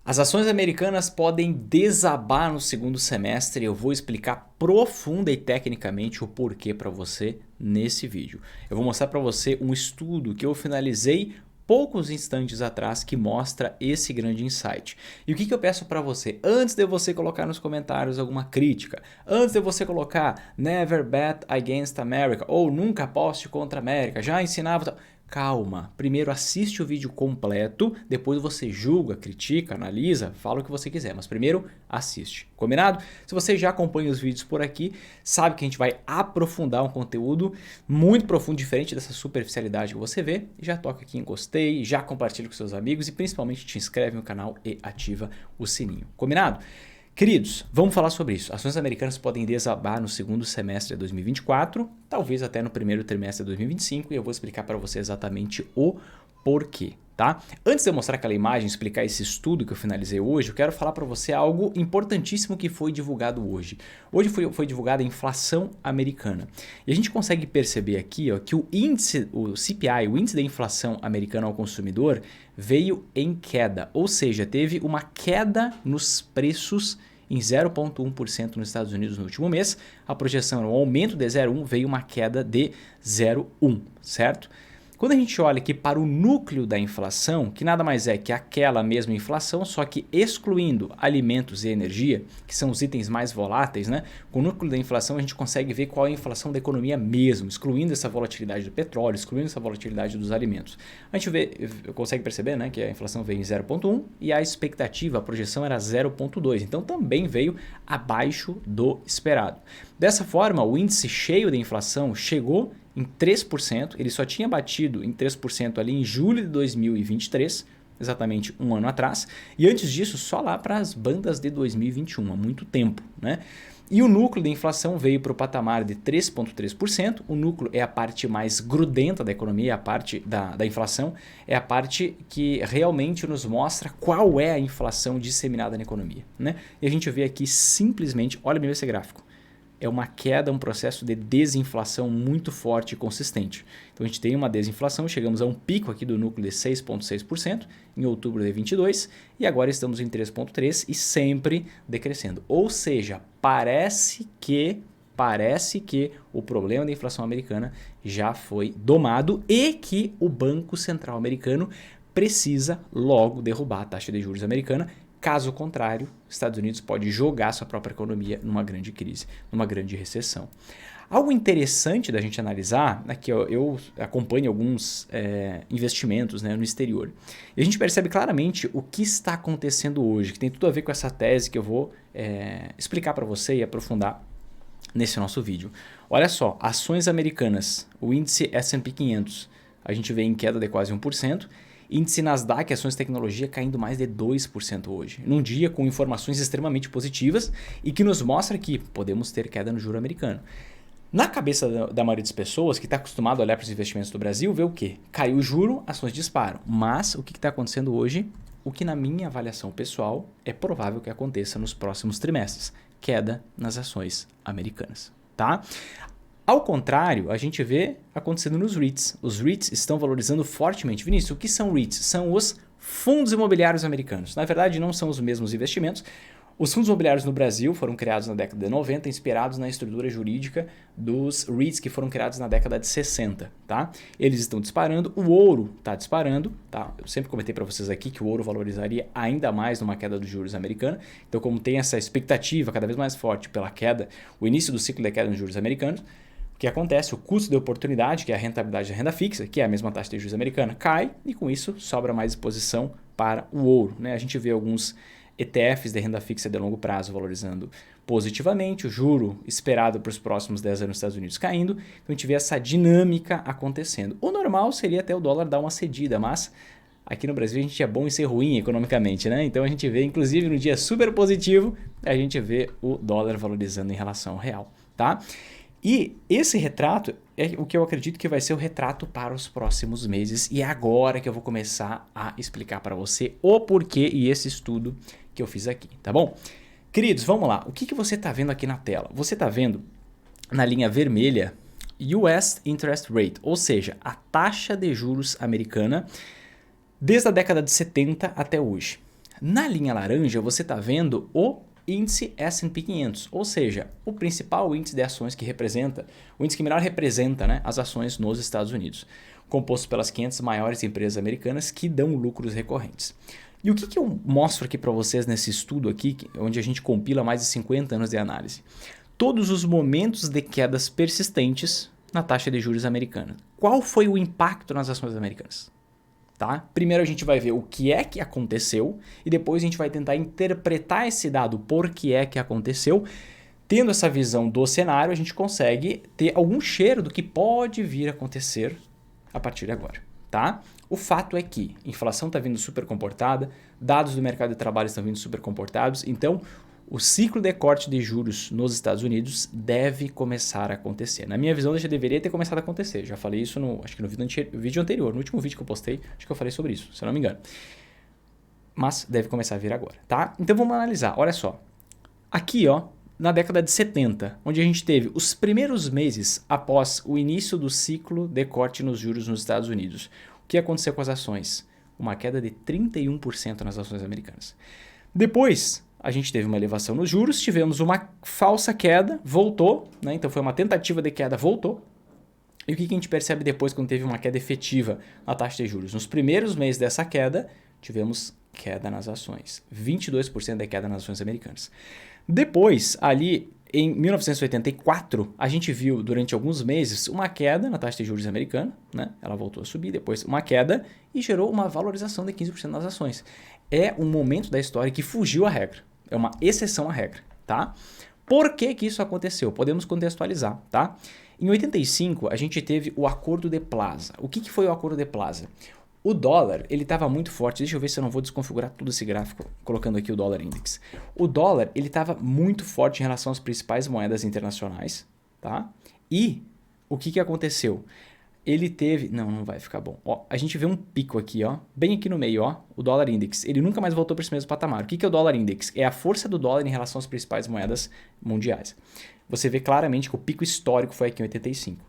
As ações americanas podem desabar no segundo semestre e eu vou explicar profunda e tecnicamente o porquê para você nesse vídeo. Eu vou mostrar para você um estudo que eu finalizei poucos instantes atrás que mostra esse grande insight. E o que eu peço para você? Antes de você colocar nos comentários alguma crítica, antes de você colocar never bet against America ou nunca aposte contra a América, já ensinava... Calma, primeiro assiste o vídeo completo, depois você julga, critica, analisa, fala o que você quiser, mas primeiro assiste, combinado? Se você já acompanha os vídeos por aqui, sabe que a gente vai aprofundar um conteúdo muito profundo, diferente dessa superficialidade que você vê, já toca aqui em gostei, já compartilha com seus amigos e principalmente te inscreve no canal e ativa o sininho, combinado? Queridos, vamos falar sobre isso. Ações americanas podem desabar no segundo semestre de 2024, talvez até no primeiro trimestre de 2025 e eu vou explicar para você exatamente o porquê, tá? Antes de eu mostrar aquela imagem, explicar esse estudo que eu finalizei hoje, eu quero falar para você algo importantíssimo que foi divulgado hoje. Hoje foi divulgada a inflação americana. E a gente consegue perceber aqui ó, que o índice, o CPI, o índice da inflação americana ao consumidor, veio em queda, ou seja, teve uma queda nos preços em 0,1% nos Estados Unidos no último mês. A projeção era um aumento de 0,1, veio uma queda de 0,1, certo? Quando a gente olha aqui para o núcleo da inflação, que nada mais é que aquela mesma inflação, só que excluindo alimentos e energia, que são os itens mais voláteis, né? Com o núcleo da inflação a gente consegue ver qual é a inflação da economia mesmo, excluindo essa volatilidade do petróleo, excluindo essa volatilidade dos alimentos. A gente consegue perceber, né, que a inflação veio em 0,1 e a expectativa, a projeção era 0,2, então também veio abaixo do esperado. Dessa forma, o índice cheio da inflação chegou em 3%, ele só tinha batido em 3% ali em julho de 2023, exatamente um ano atrás, e antes disso só lá para as bandas de 2021, há muito tempo, né? E o núcleo da inflação veio para o patamar de 3,3%, o núcleo é a parte mais grudenta da economia, a parte da inflação, é a parte que realmente nos mostra qual é a inflação disseminada na economia, né? E a gente vê aqui simplesmente, olha bem esse gráfico, é uma queda, um processo de desinflação muito forte e consistente. Então a gente tem uma desinflação, chegamos a um pico aqui do núcleo de 6,6% em outubro de 22 e agora estamos em 3,3% e sempre decrescendo. Ou seja, parece que o problema da inflação americana já foi domado e que o Banco Central americano precisa logo derrubar a taxa de juros americana. Caso contrário, os Estados Unidos pode jogar sua própria economia numa grande crise, numa grande recessão. Algo interessante da gente analisar, aqui eu acompanho alguns investimentos, né, no exterior, e a gente percebe claramente o que está acontecendo hoje, que tem tudo a ver com essa tese que eu vou explicar para você e aprofundar nesse nosso vídeo. Olha só, ações americanas, o índice S&P 500, a gente vê em queda de quase 1%, índice Nasdaq, ações de tecnologia, caindo mais de 2% hoje, num dia com informações extremamente positivas e que nos mostra que podemos ter queda no juro americano. Na cabeça da maioria das pessoas que está acostumado a olhar para os investimentos do Brasil, vê o quê? Caiu o juro, ações disparam. Mas o que está acontecendo hoje? O que na minha avaliação pessoal é provável que aconteça nos próximos trimestres. Queda nas ações americanas, tá? Ao contrário, a gente vê acontecendo nos REITs. Os REITs estão valorizando fortemente. Vinícius, o que são REITs? São os fundos imobiliários americanos. Na verdade, não são os mesmos investimentos. Os fundos imobiliários no Brasil foram criados na década de 90, inspirados na estrutura jurídica dos REITs que foram criados na década de 60. Tá? Eles estão disparando, o ouro está disparando. Tá? Eu sempre comentei para vocês aqui que o ouro valorizaria ainda mais numa queda dos juros americana. Então, como tem essa expectativa cada vez mais forte pela queda, o início do ciclo de queda nos juros americanos, o que acontece? O custo de oportunidade, que é a rentabilidade da renda fixa, que é a mesma taxa de juros americana, cai e com isso sobra mais exposição para o ouro, né? A gente vê alguns ETFs de renda fixa de longo prazo valorizando positivamente, o juro esperado para os próximos 10 anos nos Estados Unidos caindo, então a gente vê essa dinâmica acontecendo. O normal seria até o dólar dar uma cedida, mas aqui no Brasil a gente é bom em ser ruim economicamente, né? Então a gente vê, inclusive no dia super positivo, a gente vê o dólar valorizando em relação ao real, tá? E esse retrato é o que eu acredito que vai ser o retrato para os próximos meses e é agora que eu vou começar a explicar para você o porquê e esse estudo que eu fiz aqui, tá bom? Queridos, vamos lá. O que você está vendo aqui na tela? Você está vendo na linha vermelha US Interest Rate, ou seja, a taxa de juros americana desde a década de 70 até hoje. Na linha laranja você está vendo o índice S&P 500, ou seja, o principal índice de ações que representa, o índice que melhor representa, né, as ações nos Estados Unidos, composto pelas 500 maiores empresas americanas que dão lucros recorrentes. E o que eu mostro aqui para vocês nesse estudo aqui, onde a gente compila mais de 50 anos de análise? Todos os momentos de quedas persistentes na taxa de juros americana. Qual foi o impacto nas ações americanas? Tá? Primeiro a gente vai ver o que é que aconteceu e depois a gente vai tentar interpretar esse dado por que é que aconteceu. Tendo essa visão do cenário, a gente consegue ter algum cheiro do que pode vir a acontecer a partir de agora. Tá? O fato é que a inflação está vindo super comportada, dados do mercado de trabalho estão vindo super comportados, então o ciclo de corte de juros nos Estados Unidos deve começar a acontecer. Na minha visão, já deveria ter começado a acontecer. Já falei isso acho que no vídeo anterior, no último vídeo que eu postei, acho que eu falei sobre isso, se eu não me engano. Mas deve começar a vir agora, tá? Então vamos analisar, olha só. Aqui, ó, na década de 70, onde a gente teve os primeiros meses após o início do ciclo de corte nos juros nos Estados Unidos. O que aconteceu com as ações? Uma queda de 31% nas ações americanas. Depois, a gente teve uma elevação nos juros, tivemos uma falsa queda, voltou, né? Então foi uma tentativa de queda, voltou. E o que a gente percebe depois quando teve uma queda efetiva na taxa de juros? Nos primeiros meses dessa queda, tivemos queda nas ações, 22% de queda nas ações americanas. Depois, ali em 1984, a gente viu durante alguns meses uma queda na taxa de juros americana, né? Ela voltou a subir, depois uma queda e gerou uma valorização de 15% nas ações. É um momento da história que fugiu à regra, é uma exceção à regra, tá? Por que que isso aconteceu? Podemos contextualizar, tá? Em 85, a gente teve o Acordo de Plaza. O que foi o Acordo de Plaza? O dólar, ele estava muito forte. Deixa eu ver se eu não vou desconfigurar todo esse gráfico colocando aqui o dólar index. O dólar, ele estava muito forte em relação às principais moedas internacionais, tá? E o que aconteceu? Ele teve... Não vai ficar bom. Ó, a gente vê um pico aqui, ó, bem aqui no meio, ó, o dólar index. Ele nunca mais voltou para esse mesmo patamar. O que é o dólar index? É a força do dólar em relação às principais moedas mundiais. Você vê claramente que o pico histórico foi aqui em 85.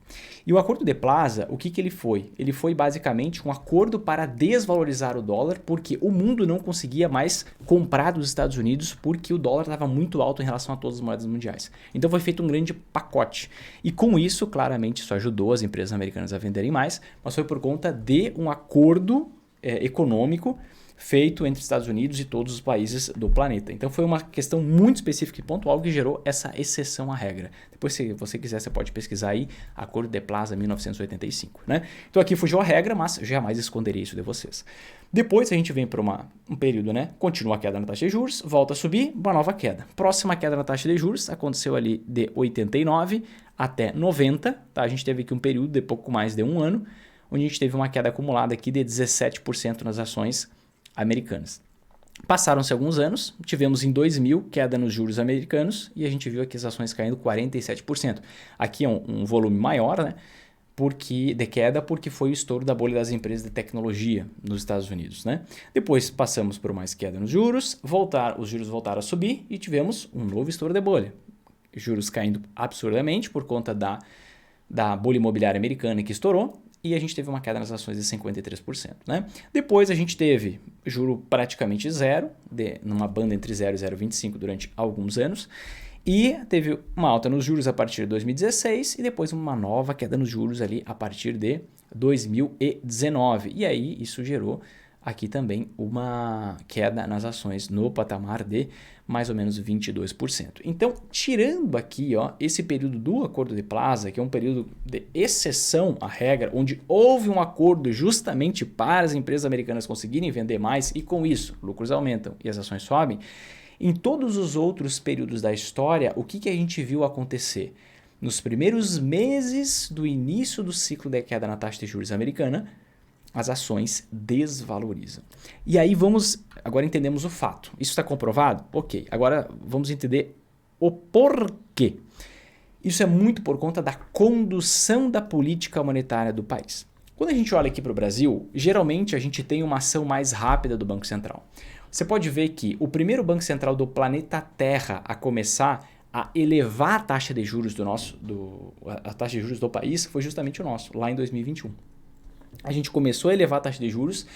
E o Acordo de Plaza, o que ele foi? Ele foi basicamente um acordo para desvalorizar o dólar, porque o mundo não conseguia mais comprar dos Estados Unidos, porque o dólar estava muito alto em relação a todas as moedas mundiais. Então foi feito um grande pacote. E com isso, claramente, isso ajudou as empresas americanas a venderem mais, mas foi por conta de um acordo econômico feito entre Estados Unidos e todos os países do planeta. Então foi uma questão muito específica e pontual que gerou essa exceção à regra. Depois, se você quiser, você pode pesquisar aí, Acordo de Plaza 1985. Né? Então aqui fugiu a regra, mas jamais esconderia isso de vocês. Depois a gente vem para um período, né? Continua a queda na taxa de juros, volta a subir, uma nova queda. Próxima queda na taxa de juros aconteceu ali de 89 até 90. Tá? A gente teve aqui um período de pouco mais de um ano, onde a gente teve uma queda acumulada aqui de 17% nas ações americanas. Passaram-se alguns anos, tivemos em 2000 queda nos juros americanos e a gente viu aqui as ações caindo 47%. Aqui é um volume maior, né? De queda, porque foi o estouro da bolha das empresas de tecnologia nos Estados Unidos. Né? Depois passamos por mais queda nos juros, os juros voltaram a subir e tivemos um novo estouro de bolha. Juros caindo absurdamente por conta da bolha imobiliária americana que estourou. E a gente teve uma queda nas ações de 53%. Né? Depois a gente teve juro praticamente zero, numa banda entre 0 e 0,25 durante alguns anos. E teve uma alta nos juros a partir de 2016 e depois uma nova queda nos juros ali a partir de 2019. E aí isso gerou aqui também uma queda nas ações no patamar de mais ou menos 22%. Então, tirando aqui esse período do Acordo de Plaza, que é um período de exceção à regra, onde houve um acordo justamente para as empresas americanas conseguirem vender mais e com isso lucros aumentam e as ações sobem, em todos os outros períodos da história, o que a gente viu acontecer? Nos primeiros meses do início do ciclo de queda na taxa de juros americana, as ações desvalorizam. E aí agora entendemos o fato. Isso está comprovado? Ok. Agora vamos entender o porquê. Isso é muito por conta da condução da política monetária do país. Quando a gente olha aqui para o Brasil, geralmente a gente tem uma ação mais rápida do Banco Central. Você pode ver que o primeiro Banco Central do planeta Terra a começar a elevar a taxa de juros a taxa de juros do país foi justamente o nosso, lá em 2021. A gente começou a elevar a taxa de juros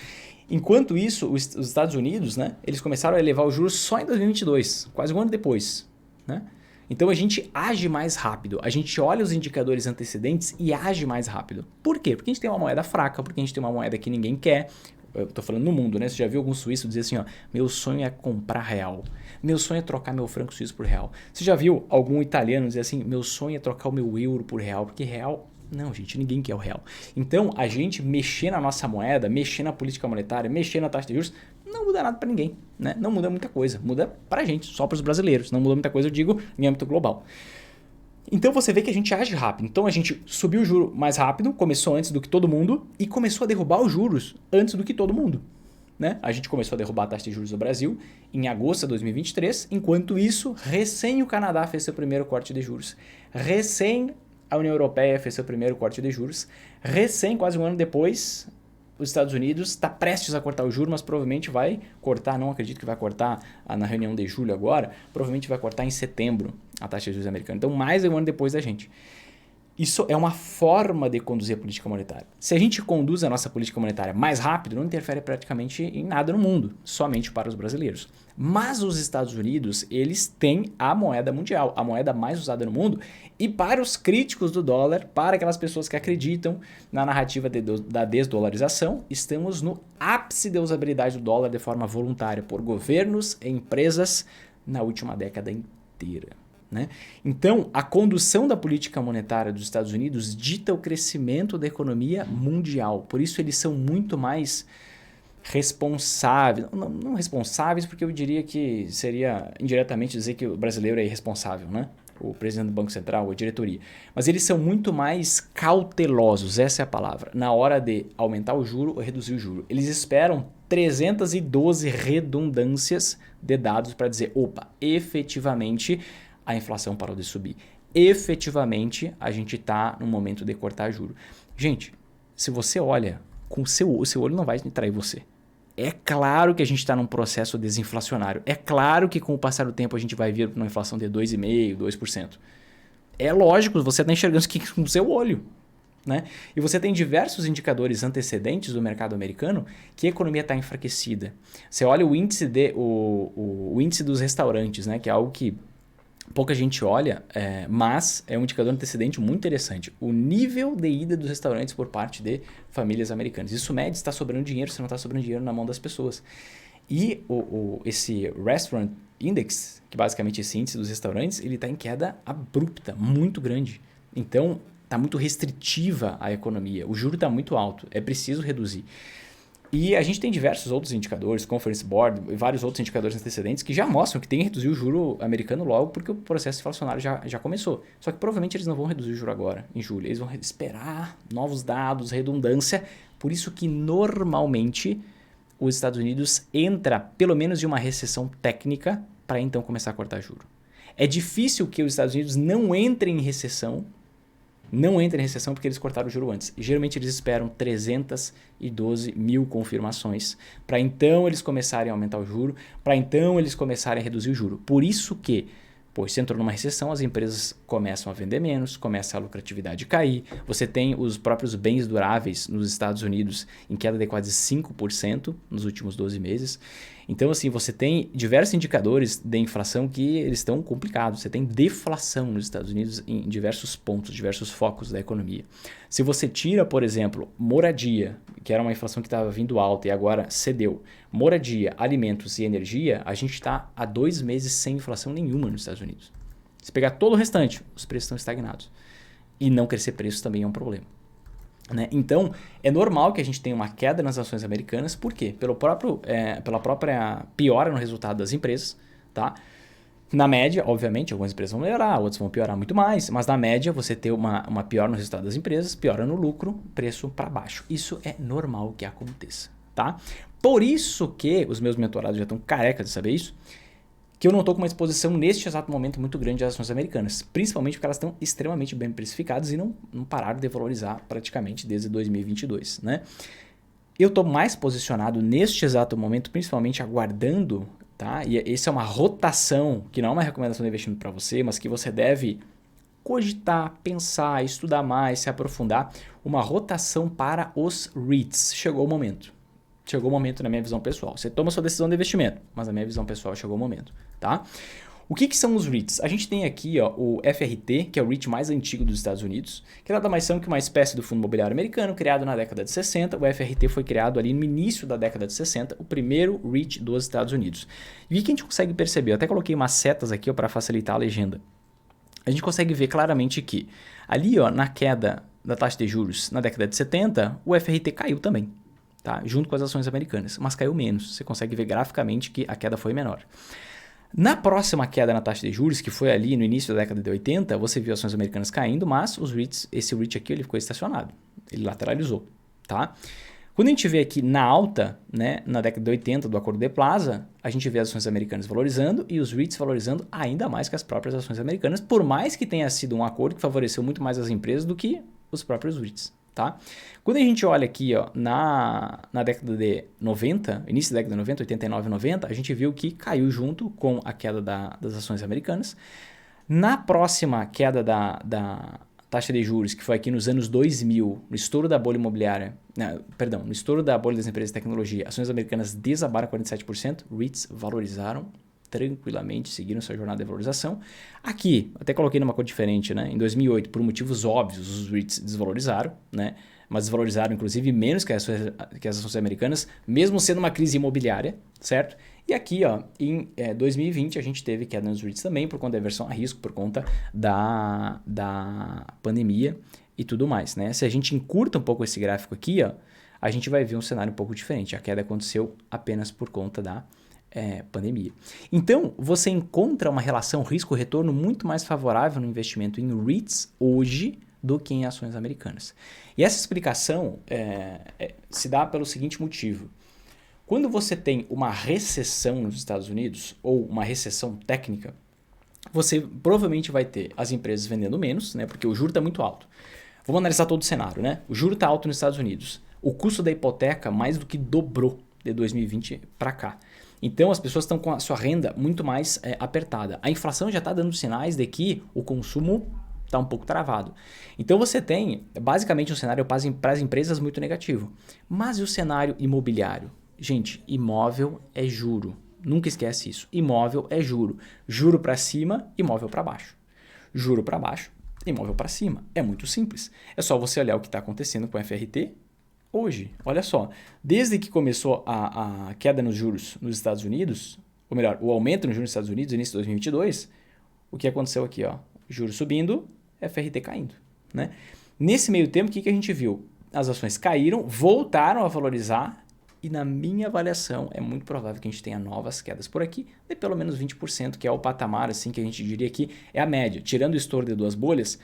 Enquanto isso, os Estados Unidos, né, eles começaram a elevar os juros só em 2022, quase um ano depois, né? Então a gente age mais rápido, a gente olha os indicadores antecedentes e age mais rápido. Por quê? Porque a gente tem uma moeda fraca, porque a gente tem uma moeda que ninguém quer. Eu tô falando no mundo, né? Você já viu algum suíço dizer assim, ó, meu sonho é comprar real. Meu sonho é trocar meu franco suíço por real. Você já viu algum italiano dizer assim, meu sonho é trocar o meu euro por real, porque real... Não, gente, ninguém quer o real. Então, a gente mexer na nossa moeda, mexer na política monetária, mexer na taxa de juros, não muda nada para ninguém, né? Não muda muita coisa. Muda pra gente, só para os brasileiros. Não muda muita coisa, eu digo, em âmbito global. Então você vê que a gente age rápido. Então a gente subiu o juro mais rápido, começou antes do que todo mundo e começou a derrubar os juros antes do que todo mundo. Né? A gente começou a derrubar a taxa de juros do Brasil em agosto de 2023, enquanto isso, recém o Canadá fez seu primeiro corte de juros. Recém a União Europeia fez seu primeiro corte de juros. Recém, quase um ano depois, os Estados Unidos está prestes a cortar o juro, mas provavelmente vai cortar, não acredito que vai cortar na reunião de julho agora, provavelmente vai cortar em setembro a taxa de juros americana. Então, mais de um ano depois da gente. Isso é uma forma de conduzir a política monetária. Se a gente conduz a nossa política monetária mais rápido, não interfere praticamente em nada no mundo, somente para os brasileiros. Mas os Estados Unidos, eles têm a moeda mundial, a moeda mais usada no mundo, e para os críticos do dólar, para aquelas pessoas que acreditam na narrativa da desdolarização, estamos no ápice da usabilidade do dólar de forma voluntária por governos e empresas na última década inteira. Né? Então, a condução da política monetária dos Estados Unidos dita o crescimento da economia mundial. Por isso, eles são muito mais responsáveis. Não responsáveis, porque eu diria que seria indiretamente dizer que o brasileiro é irresponsável, né? O presidente do Banco Central, a diretoria. Mas eles são muito mais cautelosos, essa é a palavra, na hora de aumentar o juro ou reduzir o juro. Eles esperam 312 redundâncias de dados para dizer, opa, efetivamente a inflação parou de subir. Efetivamente, a gente está no momento de cortar juro. Gente, se você olha, com o seu olho não vai trair você. É claro que a gente está num processo desinflacionário. É claro que com o passar do tempo a gente vai vir para uma inflação de 2,5%, 2%. É lógico, você está enxergando isso aqui com o seu olho. Né? E você tem diversos indicadores antecedentes do mercado americano que a economia está enfraquecida. Você olha o índice, o índice dos restaurantes, né? Que é algo que pouca gente olha, mas é um indicador antecedente muito interessante. O nível de ida dos restaurantes por parte de famílias americanas. Isso mede se está sobrando dinheiro, se não está sobrando dinheiro na mão das pessoas. E esse Restaurant Index, que basicamente é esse índice dos restaurantes, ele está em queda abrupta, muito grande. Então, está muito restritiva a economia. O juro está muito alto, é preciso reduzir. E a gente tem diversos outros indicadores, Conference Board e vários outros indicadores antecedentes que já mostram que tem que reduzir o juro americano logo porque o processo inflacionário já começou. Só que provavelmente eles não vão reduzir o juro agora, em julho. Eles vão esperar novos dados, redundância. Por isso que normalmente os Estados Unidos entra pelo menos em uma recessão técnica para então começar a cortar juro. É difícil que os Estados Unidos não entrem em recessão. Não entra em recessão porque eles cortaram o juro antes. E, geralmente eles esperam 312 mil confirmações para então eles começarem a aumentar o juro, para então eles começarem a reduzir o juro. Por isso que, se entrou numa recessão, as empresas começam a vender menos, começa a lucratividade a cair. Você tem os próprios bens duráveis nos Estados Unidos em queda de quase 5% nos últimos 12 meses. Então, assim, você tem diversos indicadores de inflação que eles estão complicados. Você tem deflação nos Estados Unidos em diversos pontos, diversos focos da economia. Se você tira, por exemplo, moradia, que era uma inflação que estava vindo alta e agora cedeu, moradia, alimentos e energia, a gente está há 2 meses sem inflação nenhuma nos Estados Unidos. Se pegar todo o restante, os preços estão estagnados. E não crescer preços também é um problema. Né? Então, é normal que a gente tenha uma queda nas ações americanas. Por quê? Pela própria piora no resultado das empresas. Tá? Na média, obviamente, algumas empresas vão melhorar, outras vão piorar muito mais. Mas na média, você ter uma piora no resultado das empresas, piora no lucro, preço para baixo. Isso é normal que aconteça. Tá? Por isso que os meus mentorados já estão carecas de saber isso, que eu não estou com uma exposição neste exato momento muito grande às ações americanas, principalmente porque elas estão extremamente bem precificadas e não pararam de valorizar praticamente desde 2022. Né? Eu estou mais posicionado neste exato momento, principalmente aguardando, tá? E essa é uma rotação, que não é uma recomendação de investimento para você, mas que você deve cogitar, pensar, estudar mais, se aprofundar, uma rotação para os REITs. Chegou o momento. chegou o momento na minha visão pessoal. Você toma sua decisão de investimento, mas na minha visão pessoal chegou o momento, tá? O que são os REITs? A gente tem aqui ó, o FRT, que é o REIT mais antigo dos Estados Unidos, que nada mais são que uma espécie do fundo imobiliário americano, criado na década de 60. O FRT foi criado ali no início da década de 60, o primeiro REIT dos Estados Unidos. E o que a gente consegue perceber? Eu até coloquei umas setas aqui para facilitar a legenda. A gente consegue ver claramente que ali ó, na queda da taxa de juros na década de 70, o FRT caiu também, tá? Junto com as ações americanas, mas caiu menos. Você consegue ver graficamente que a queda foi menor. Na próxima queda na taxa de juros, que foi ali no início da década de 80, você viu ações americanas caindo, mas os REITs, esse REIT aqui ele ficou estacionado, ele lateralizou, tá? Quando a gente vê aqui na alta, né, na década de 80 do Acordo de Plaza, a gente vê as ações americanas valorizando e os REITs valorizando ainda mais que as próprias ações americanas, por mais que tenha sido um acordo que favoreceu muito mais as empresas do que os próprios REITs. Tá? Quando a gente olha aqui ó, na década de 90, início da década de 90, 89 e 90, a gente viu que caiu junto com a queda das ações americanas. Na próxima queda da taxa de juros, que foi aqui nos anos 2000, no estouro da bolha imobiliária, no estouro da bolha das empresas de tecnologia, ações americanas desabaram 47%, REITs valorizaram tranquilamente, seguiram sua jornada de valorização. Aqui, até coloquei numa cor diferente, né? Em 2008, por motivos óbvios, os REITs desvalorizaram, né? Mas desvalorizaram inclusive menos que as ações americanas, mesmo sendo uma crise imobiliária, certo? E aqui, ó, em 2020, a gente teve queda nos REITs também, por conta da aversão a risco, por conta da pandemia e tudo mais, né? Se a gente encurta um pouco esse gráfico aqui, ó, a gente vai ver um cenário um pouco diferente. A queda aconteceu apenas por conta da pandemia. Então, você encontra uma relação risco-retorno muito mais favorável no investimento em REITs hoje do que em ações americanas. E essa explicação se dá pelo seguinte motivo. Quando você tem uma recessão nos Estados Unidos, ou uma recessão técnica, você provavelmente vai ter as empresas vendendo menos, né, porque o juro está muito alto. Vamos analisar todo o cenário, né? O juro está alto nos Estados Unidos. O custo da hipoteca mais do que dobrou de 2020 para cá. Então, as pessoas estão com a sua renda muito mais apertada. A inflação já está dando sinais de que o consumo está um pouco travado. Então, você tem basicamente um cenário para as empresas muito negativo. Mas e o cenário imobiliário? Gente, imóvel é juro. Nunca esquece isso. Imóvel é juro. Juro para cima, imóvel para baixo. Juro para baixo, imóvel para cima. É muito simples. É só você olhar o que está acontecendo com o FRT hoje. Olha só, desde que começou a queda nos juros nos Estados Unidos, ou melhor, o aumento nos juros nos Estados Unidos, início de 2022, o que aconteceu aqui? Ó, juros subindo, FRT caindo. Né? Nesse meio tempo, o que a gente viu? As ações caíram, voltaram a valorizar e na minha avaliação é muito provável que a gente tenha novas quedas por aqui de pelo menos 20%, que é o patamar assim, que a gente diria que é a média. Tirando o estouro de duas bolhas,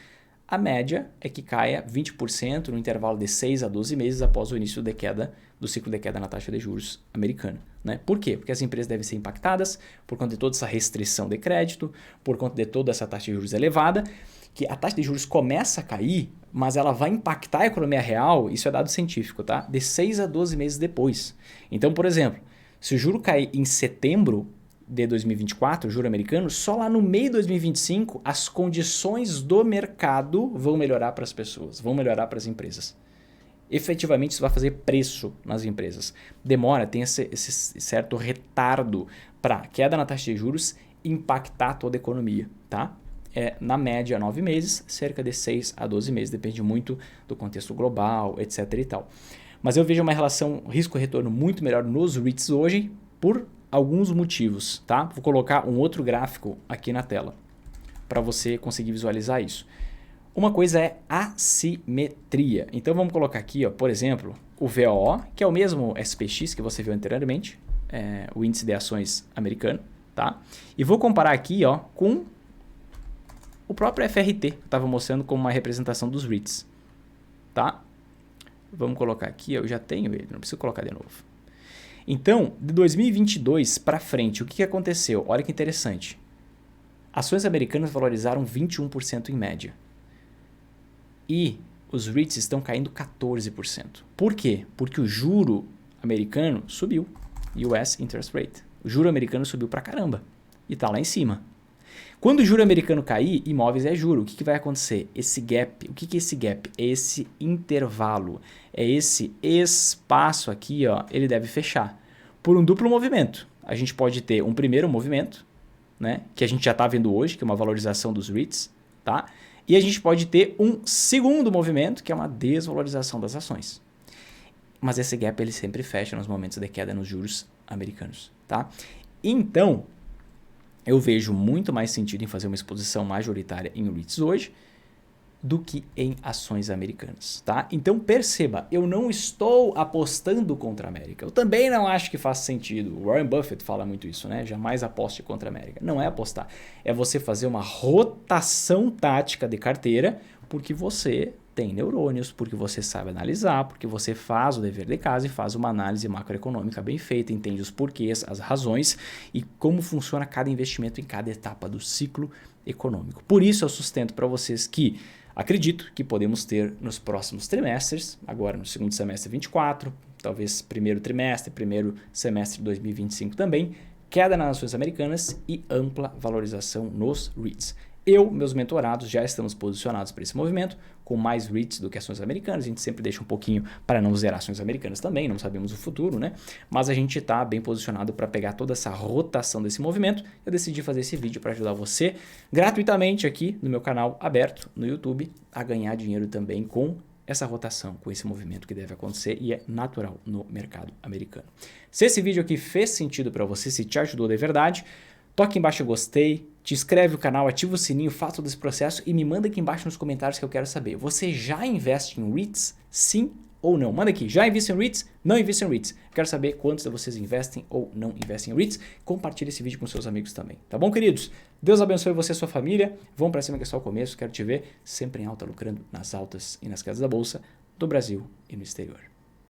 a média é que caia 20% no intervalo de 6 a 12 meses após o início do ciclo de queda na taxa de juros americana. Né? Por quê? Porque as empresas devem ser impactadas por conta de toda essa restrição de crédito, por conta de toda essa taxa de juros elevada, que a taxa de juros começa a cair, mas ela vai impactar a economia real, isso é dado científico, tá? De 6 a 12 meses depois. Então, por exemplo, se o juro cair em setembro de 2024, o juro americano, só lá no meio de 2025 as condições do mercado vão melhorar para as pessoas, vão melhorar para as empresas. Efetivamente isso vai fazer preço nas empresas. Demora, tem esse certo retardo para queda na taxa de juros impactar toda a economia, tá? Na média 9 meses, cerca de 6 a 12 meses, depende muito do contexto global, etc e tal. Mas eu vejo uma relação risco-retorno muito melhor nos REITs hoje por alguns motivos, tá? Vou colocar um outro gráfico aqui na tela para você conseguir visualizar isso. Uma coisa é assimetria. Então vamos colocar aqui, ó, por exemplo, o VOO, que é o mesmo SPX que você viu anteriormente, o índice de ações americano, tá? E vou comparar aqui, ó, com o próprio FRT, que eu estava mostrando como uma representação dos REITs, tá? Vamos colocar aqui, eu já tenho ele, não preciso colocar de novo. Então, de 2022 para frente, o que aconteceu? Olha que interessante. Ações americanas valorizaram 21% em média. E os REITs estão caindo 14%. Por quê? Porque o juro americano subiu. US Interest Rate. O juro americano subiu pra caramba. E está lá em cima. Quando o juro americano cair, imóveis é juro. O que vai acontecer? Esse gap, o que é esse gap? É esse intervalo, é esse espaço aqui, ó, ele deve fechar por um duplo movimento. A gente pode ter um primeiro movimento, né, que a gente já está vendo hoje, que é uma valorização dos REITs, tá? E a gente pode ter um segundo movimento, que é uma desvalorização das ações. Mas esse gap ele sempre fecha nos momentos de queda nos juros americanos, tá? Então, eu vejo muito mais sentido em fazer uma exposição majoritária em REITs hoje do que em ações americanas, tá? Então perceba, eu não estou apostando contra a América. Eu também não acho que faz sentido. O Warren Buffett fala muito isso, né? Jamais aposte contra a América. Não é apostar, é você fazer uma rotação tática de carteira porque você tem neurônios, porque você sabe analisar, porque você faz o dever de casa e faz uma análise macroeconômica bem feita, entende os porquês, as razões e como funciona cada investimento em cada etapa do ciclo econômico. Por isso eu sustento para vocês que acredito que podemos ter nos próximos trimestres, agora no segundo semestre 24, talvez primeiro trimestre, primeiro semestre de 2025 também, queda nas ações americanas e ampla valorização nos REITs. Eu, meus mentorados, já estamos posicionados para esse movimento, com mais REITs do que ações americanas. A gente sempre deixa um pouquinho para não zerar ações americanas também, não sabemos o futuro, né? Mas a gente está bem posicionado para pegar toda essa rotação desse movimento. Eu decidi fazer esse vídeo para ajudar você gratuitamente aqui no meu canal aberto no YouTube a ganhar dinheiro também com essa rotação, com esse movimento que deve acontecer e é natural no mercado americano. Se esse vídeo aqui fez sentido para você, se te ajudou de verdade, toque embaixo em gostei, te inscreve no canal, ativa o sininho, faça todo esse processo e me manda aqui embaixo nos comentários que eu quero saber. Você já investe em REITs? Sim ou não? Manda aqui, já investe em REITs? Não investe em REITs? Quero saber quantos de vocês investem ou não investem em REITs. Compartilhe esse vídeo com seus amigos também. Tá bom, queridos? Deus abençoe você e sua família. Vamos para cima que é só o começo. Quero te ver sempre em alta, lucrando nas altas e nas quedas da Bolsa do Brasil e no exterior.